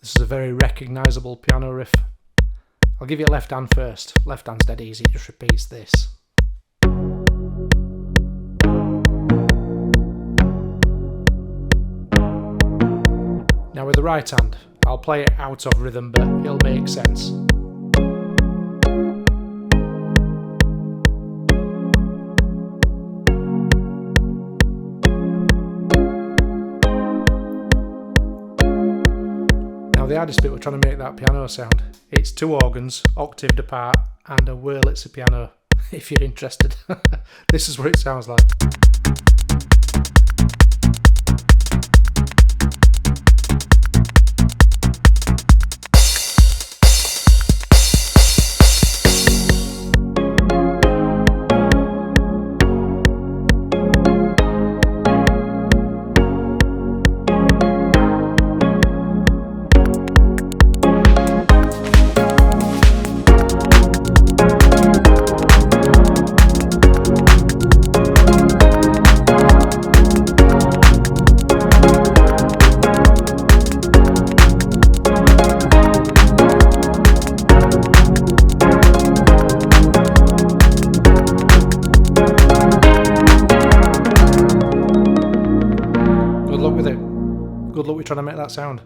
This is a very recognisable piano riff. I'll give you left hand first. Left hand's dead easy, it just repeats this. Now with the right hand, I'll play it out of rhythm, but it'll make sense. Now the hardest bit, we're trying to make that piano sound. It's two organs, octaved apart, and a Wurlitzer piano, if you're interested. This is what it sounds like. Good luck with it. Good luck with trying to make that sound.